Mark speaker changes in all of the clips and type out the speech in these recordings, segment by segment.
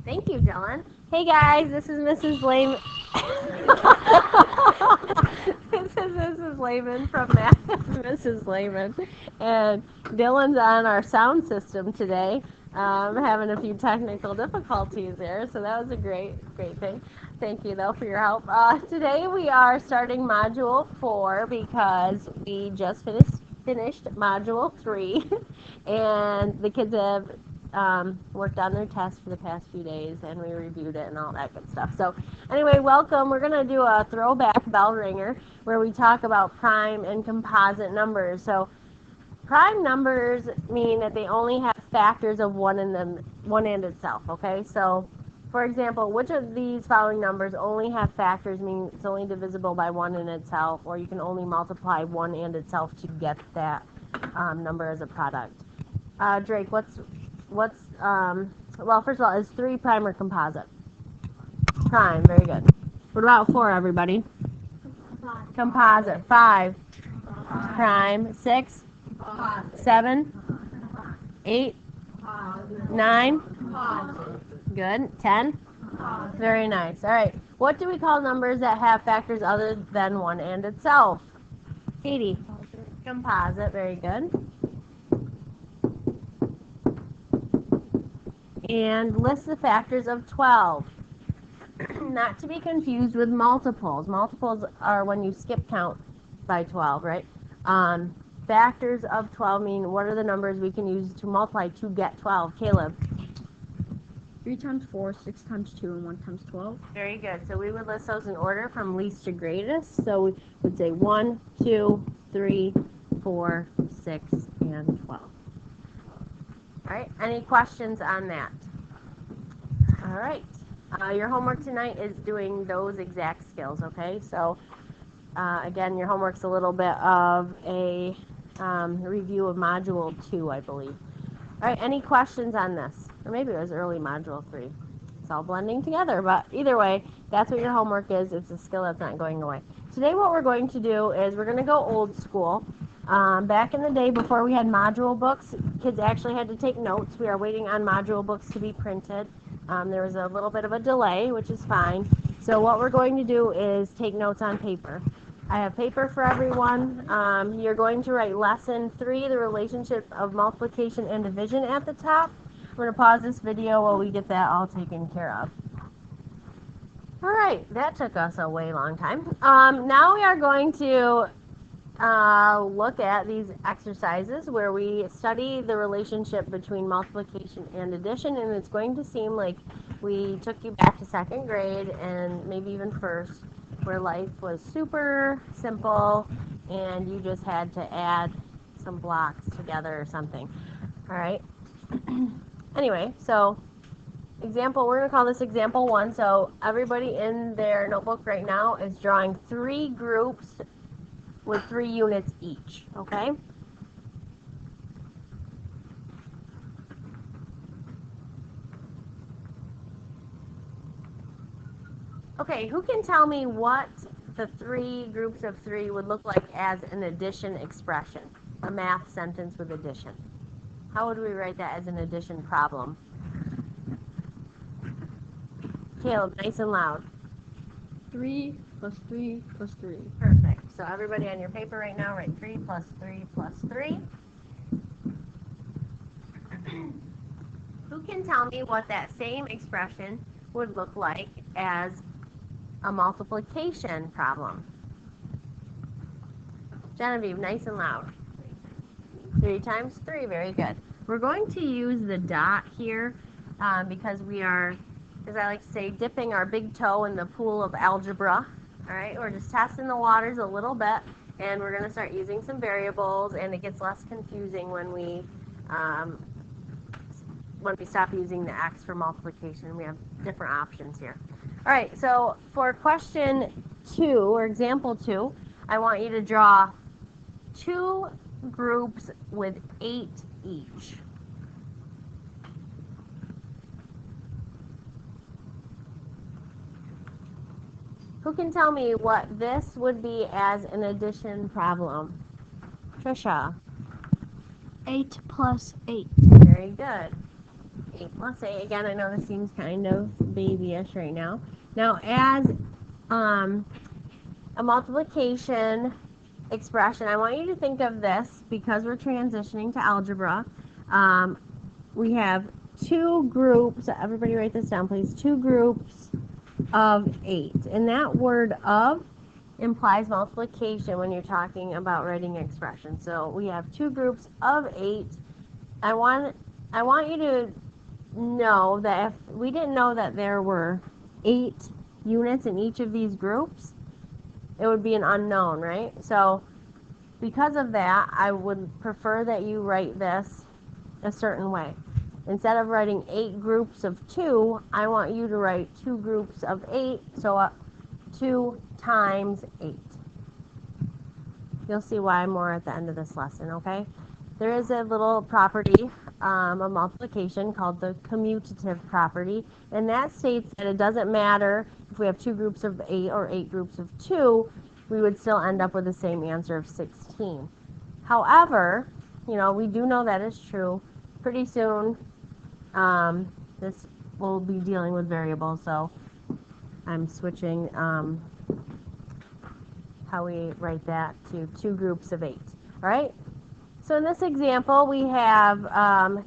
Speaker 1: Thank you, Dylan. Hey guys, this is Mrs. Lehman. This is Mrs. Lehman from Math. Mrs. Lehman, and Dylan's on our sound system today. Having a few technical difficulties there, so that was a great thing. Thank you though for your help. Today we are starting Module 4 because we just finished Module 3, and the kids have worked on their tests for the past few days, and we reviewed it and all that good stuff. So anyway, welcome. We're going to do a throwback bell ringer where we talk about prime and composite numbers. So prime numbers mean that they only have factors of one and itself, okay? So for example, which of these following numbers only have factors, meaning it's only divisible by one and itself, or you can only multiply one and itself to get that number as a product? Drake, well, first of all, is 3 prime or composite? Prime, very good. What about 4, everybody? Composite. 5, prime. 6, 7, 8, 9, good. 10, very nice. All right, what do we call numbers that have factors other than one and itself? Katie? Composite, very good. And list the factors of 12. Not to be confused with multiples. Multiples are when you skip count by 12, right? Factors of 12 mean what are the numbers we can use to multiply to get 12? Caleb?
Speaker 2: 3 times 4, 6 times 2, and 1 times 12.
Speaker 1: Very good. So we would list those in order from least to greatest. So we would say 1, 2, 3, 4, 6, and 12. All right, any questions on that? All right, your homework tonight is doing those exact skills, okay? So, again, your homework's a little bit of a review of Module 2, I believe. All right, any questions on this? Or maybe it was early Module 3. It's all blending together, but either way, that's what your homework is. It's a skill that's not going away. Today what we're going to do is we're going to go old school. Back in the day, before we had module books, kids actually had to take notes. We are waiting on module books to be printed. There was a little bit of a delay, which is fine. So what we're going to do is take notes on paper. I have paper for everyone. You're going to write lesson 3, the relationship of multiplication and division at the top. We're going to pause this video while we get that all taken care of. All right, that took us a way long time. Now we are going to look at these exercises where we study the relationship between multiplication and addition, and it's going to seem like we took you back to 2nd grade and maybe even 1st, where life was super simple and you just had to add some blocks together or something. All right. Anyway, so we're going to call this example 1. So everybody in their notebook right now is drawing 3 groups with 3 units each, okay? Okay, who can tell me what the 3 groups of 3 would look like as an addition expression? A math sentence with addition. How would we write that as an addition problem? Caleb, nice and loud.
Speaker 2: 3 plus 3 plus 3.
Speaker 1: Perfect. So everybody on your paper right now, write 3 plus 3 plus 3. Who can tell me what that same expression would look like as a multiplication problem? Genevieve, nice and loud. 3 times 3, very good. We're going to use the dot here because we are, as I like to say, dipping our big toe in the pool of algebra. All right, we're just testing the waters a little bit, and we're going to start using some variables, and it gets less confusing when we stop using the x for multiplication. We have different options here. All right, so for question 2, or example 2, I want you to draw 2 groups with 8 each. Who can tell me what this would be as an addition problem? Trisha.
Speaker 2: 8 plus 8.
Speaker 1: Very good. 8 plus 8. Again, I know this seems kind of babyish right now. Now, as a multiplication expression, I want you to think of this because we're transitioning to algebra. We have two groups. Everybody write this down, please. Two groups of 8. And that word of implies multiplication when you're talking about writing expressions. So we have two groups of 8. I want you to know that if we didn't know that there were 8 units in each of these groups, it would be an unknown, right? So because of that, I would prefer that you write this a certain way. Instead of writing 8 groups of 2, I want you to write 2 groups of 8, so 2 times 8. You'll see why more at the end of this lesson, okay? There is a little property of multiplication called the commutative property, and that states that it doesn't matter if we have 2 groups of 8 or 8 groups of 2, we would still end up with the same answer of 16. However, we do know that is true. Pretty soon, this will be dealing with variables, so I'm switching how we write that to 2 groups of 8. All right? So in this example, we have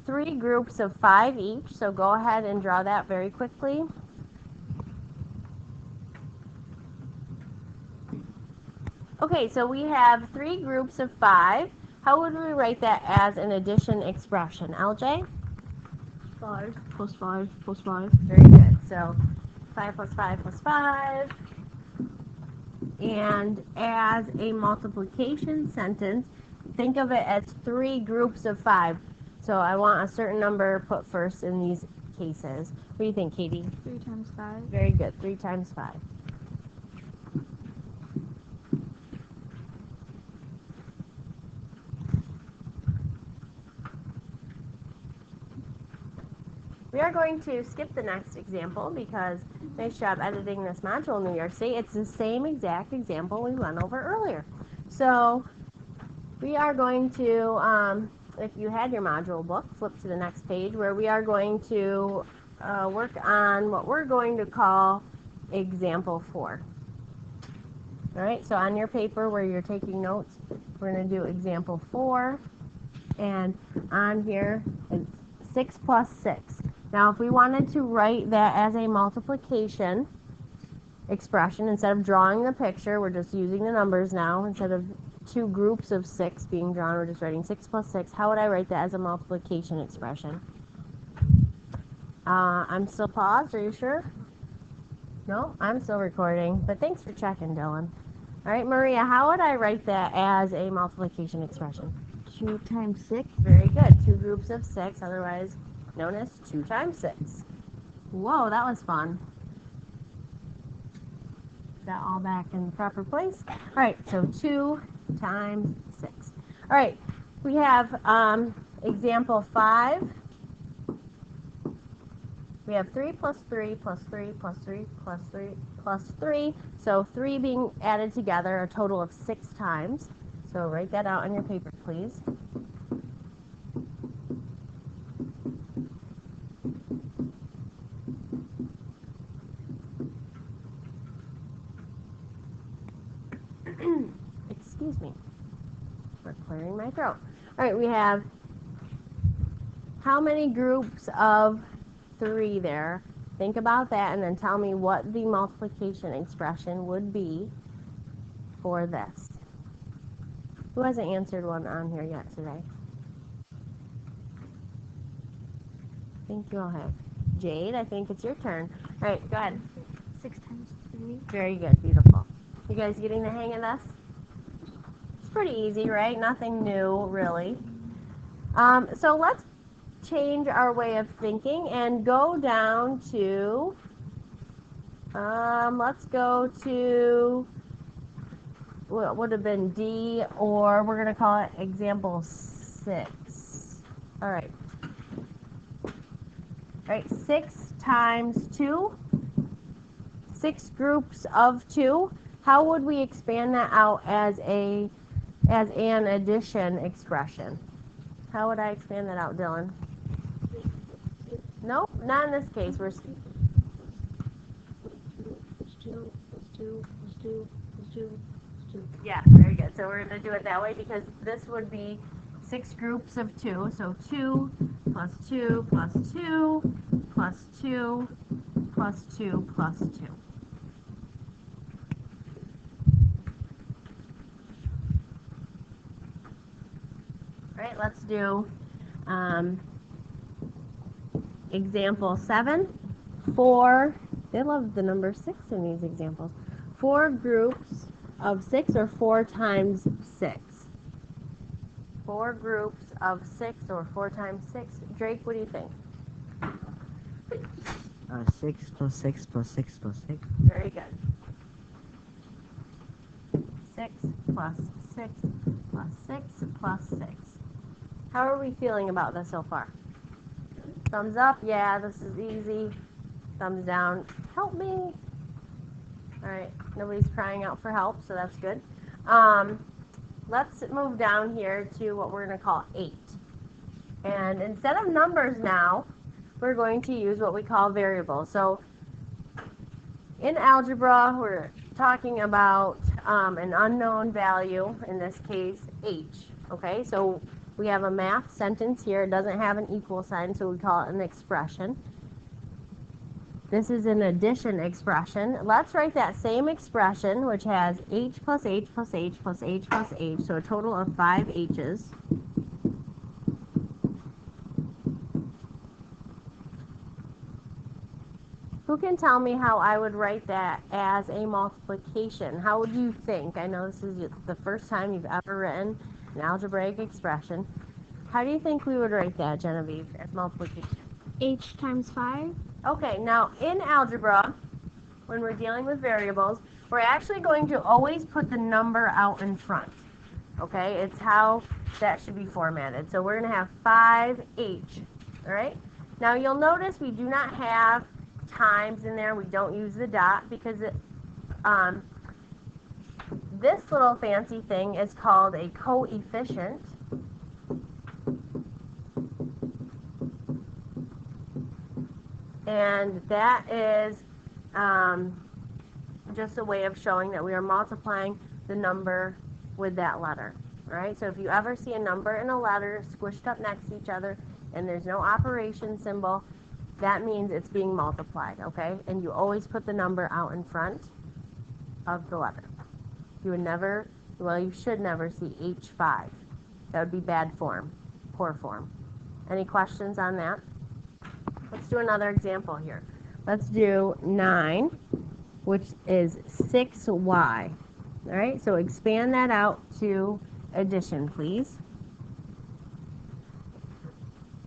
Speaker 1: 3 groups of 5 each, so go ahead and draw that very quickly. Okay, so we have 3 groups of 5. How would we write that as an addition expression? LJ?
Speaker 2: 5 plus 5 plus 5.
Speaker 1: Very good. So 5 plus 5 plus 5. And as a multiplication sentence, think of it as 3 groups of 5. So I want a certain number put first in these cases. What do you think, Katie?
Speaker 2: 3 times 5.
Speaker 1: Very good. 3 times 5. We are going to skip the next example because nice job editing this module, New York State. It's the same exact example we went over earlier. So we are going to, if you had your module book, flip to the next page where we are going to work on what we're going to call example 4. All right, so on your paper where you're taking notes, we're going to do example 4. And on here, it's 6 plus 6. Now, if we wanted to write that as a multiplication expression, instead of drawing the picture, we're just using the numbers now. Instead of 2 groups of 6 being drawn, we're just writing 6 plus 6. How would I write that as a multiplication expression? I'm still paused. Are you sure? No? I'm still recording. But thanks for checking, Dylan. All right, Maria, how would I write that as a multiplication expression?
Speaker 2: 2 times 6.
Speaker 1: Very good. 2 groups of 6, otherwise known as 2 times 6. Whoa, that was fun. That all back in the proper place. All right, so 2 times 6. All right, we have example 5. We have 3 plus 3 plus 3 plus 3 plus 3 plus 3. So 3 being added together, a total of 6 times. So write that out on your paper, please. Excuse me for clearing my throat. All right, we have how many groups of 3 there? Think about that and then tell me what the multiplication expression would be for this. Who hasn't answered one on here yet today? I think you all have. Jade, I think it's your turn. All right, go ahead.
Speaker 2: 6 times 3.
Speaker 1: Very good, beautiful. You guys getting the hang of this? It's pretty easy, right? Nothing new, really. So let's change our way of thinking and go down to, let's go to what would have been D, or we're going to call it example 6. All right. All right, 6 times 2. 6 groups of 2. How would we expand that out as an addition expression? How would I expand that out, Dylan? Nope, not in this case. We're
Speaker 2: Plus 2, plus 2, plus 2, plus 2, plus 2.
Speaker 1: yeah, very good. So we're going to do it that way because this would be 6 groups of 2. So 2 plus 2 plus 2 plus 2 plus 2 plus 2. All right, let's do example 7. 4, they love the number 6 in these examples. 4 groups of 6 or 4 times 6. 4 groups of 6 or 4 times 6. Drake, what do you think?
Speaker 3: 6 plus 6 plus 6 plus 6.
Speaker 1: Very good. 6 plus 6 plus 6 plus 6. How are we feeling about this so far? Thumbs up, yeah, this is easy. Thumbs down, help me. All right, nobody's crying out for help, so that's good. Let's move down here to what we're going to call 8. And instead of numbers now, we're going to use what we call variables. So in algebra, we're talking about an unknown value, in this case, h. Okay, so we have a math sentence here. It doesn't have an equal sign, so we call it an expression. This is an addition expression. Let's write that same expression, which has h plus h plus h plus h plus h, so a total of 5 h's. Who can tell me how I would write that as a multiplication? How would you think? I know this is the first time you've ever written an algebraic expression. How do you think we would write that, Genevieve, as multiplication?
Speaker 2: H times 5.
Speaker 1: Okay, now in algebra, when we're dealing with variables, we're actually going to always put the number out in front. Okay, it's how that should be formatted. So we're going to have 5h, all right? Now you'll notice we do not have times in there. We don't use the dot because this little fancy thing is called a coefficient. And that is just a way of showing that we are multiplying the number with that letter. Right? So if you ever see a number and a letter squished up next to each other and there's no operation symbol, that means it's being multiplied, okay? And you always put the number out in front of the letter. You would never, well, you should never see H5. That would be bad form, poor form. Any questions on that? Let's do another example here. Let's do 9, which is 6y. All right, so expand that out to addition, please.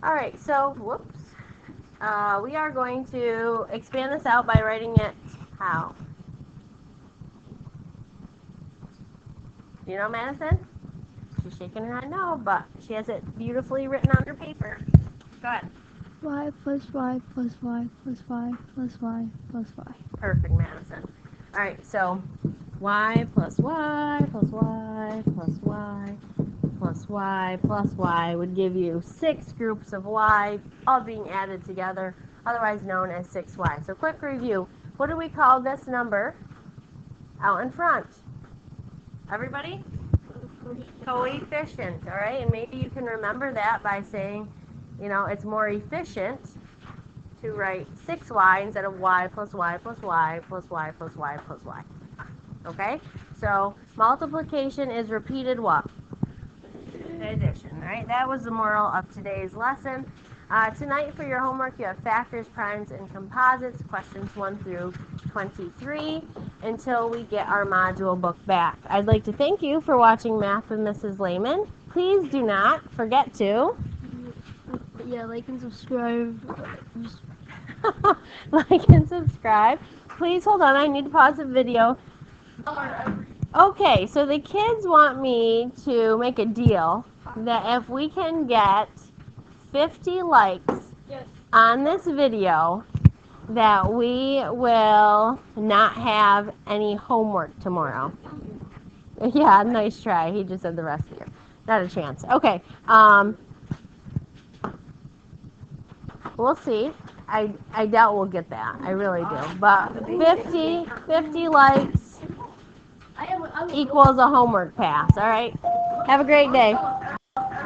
Speaker 1: All right, so, whoops. We are going to expand this out by writing it how? Do you know, Madison? She's shaking her head no, but she has it beautifully written on her paper. Go ahead.
Speaker 2: Y plus y plus y plus y plus y plus y.
Speaker 1: Perfect, Madison. All right, so y plus y plus y plus y plus y plus y would give you 6 groups of y, all being added together, otherwise known as 6y. So quick review. What do we call this number out in front? Everybody? Coefficient, all right? And maybe you can remember that by saying, you know, it's more efficient to write 6y instead of y plus y plus y plus y plus y plus y. Okay? So multiplication is repeated what? Addition, right? That was the moral of today's lesson. Tonight for your homework, you have factors, primes, and composites, questions 1 through 23, until we get our module book back. I'd like to thank you for watching Math with Mrs. Lehman. Please do not forget to
Speaker 2: Yeah, like and subscribe.
Speaker 1: like and subscribe. Please hold on, I need to pause the video. Okay, so the kids want me to make a deal that if we can get 50 likes on this video, that we will not have any homework tomorrow. Yeah, nice try. He just said the rest of you. Not a chance. Okay. We'll see. I doubt we'll get that. I really do. But 50 likes equals a homework pass. All right. Have a great day.